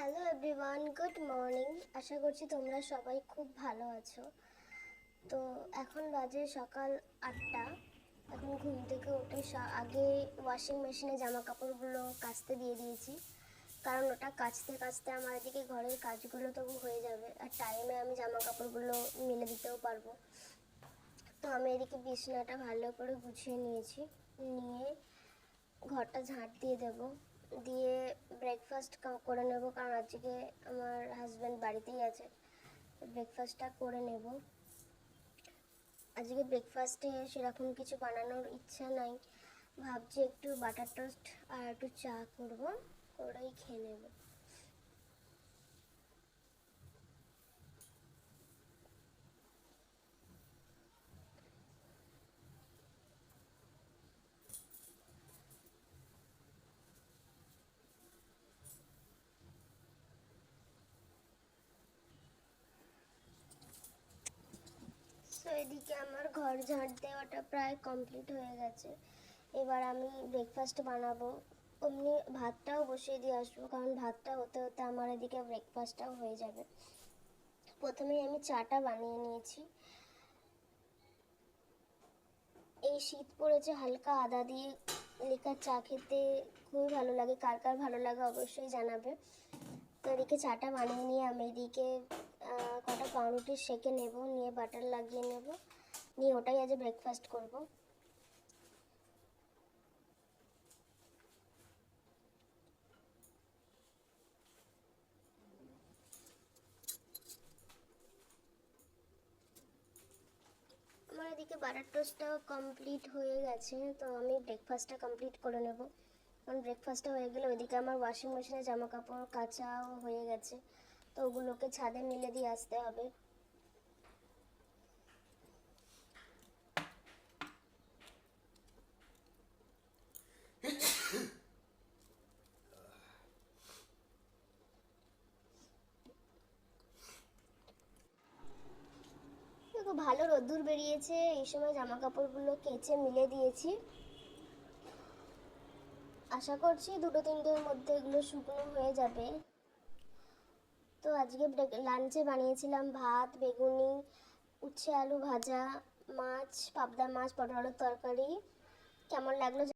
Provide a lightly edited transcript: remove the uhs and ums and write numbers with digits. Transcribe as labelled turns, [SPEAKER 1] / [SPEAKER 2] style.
[SPEAKER 1] Hello everyone, good morning. আশা করছি তোমরা সবাই খুব ভালো আছো। তো এখন বাজে সকাল 8টা। এখন ঘুম থেকে উঠে আগে ওয়াশিং মেশিনে জামা কাপড়গুলো কাচতে দিয়ে দিয়েছি, কারণ ওটা কাচতে কাচতে আমার এদিকে ঘরের কাজগুলো তবু হয়ে যাবে আর টাইমে আমি জামা কাপড়গুলো মেলে দিতেও পারবো। তো আমি এদিকে বিছানাটা ভালো করে গুছিয়ে নিয়েছি, নিয়ে ঘরটা ঝাঁট দিয়ে দেবো, দিয়ে ব্রেকফাস্ট করে নেব, কারণ আজকে আমার হাজব্যান্ড বাড়িতেই আছে। ব্রেকফাস্টটা করে নেব। আজকে ব্রেকফাস্টে সেরকম কিছু বানানোর ইচ্ছা নাই, ভাবছি একটু বাটার টোস্ট আর একটু চা করব, করেই খেয়ে নেব। তো এদিকে আমার ঘর ঝাঁট দেওয়াটা প্রায় কমপ্লিট হয়ে গেছে। এবার আমি ব্রেকফাস্ট বানাবো, অমনি ভাতটাও বসিয়ে দিয়ে আসবো, কারণ ভাতটা হতে হতে আমার এদিকে ব্রেকফাস্টটাও হয়ে যাবে। প্রথমেই আমি চাটা বানিয়ে নিয়েছি। এই শীত পড়েছে, হালকা আদা দিয়ে লিকার চা খেতে খুবই ভালো লাগে। কার কার ভালো লাগে অবশ্যই জানাবে। তো এদিকে চাটা বানিয়ে নিয়ে আমি এদিকে কটা পাউরুটি সেঁকে নেব, নিয়ে বাটার লাগিয়ে নেব, নিয়ে ওটাই আজ ব্রেকফাস্ট করব। আমার এদিকে বাটার টোস্টটাও কমপ্লিট হয়ে গেছে, তো আমি ব্রেকফাস্টটা কমপ্লিট করে নেব। কারণ ব্রেকফাস্টটা হয়ে গেলে ওইদিকে আমার ওয়াশিং মেশিনে জামা কাপড় কাচাও হয়ে গেছে, তো ওগুলোকে ছাদে মেলে দিয়ে আসতে হবে। দেখো ভালো রোদ্দুর বেরিয়েছে, এই সময় জামা কাপড়গুলো কেচে মিলে দিয়েছি। আশা করছি 2-3 দিনের মধ্যে এগুলো শুকনো হয়ে যাবে। তো আজকে লাঞ্চে বানিয়েছিলাম ভাত, বেগুনি, উচ্ছে আলু ভাজা, মাছ, পাবদা মাছ, পটল আলুর তরকারি। কেমন লাগলো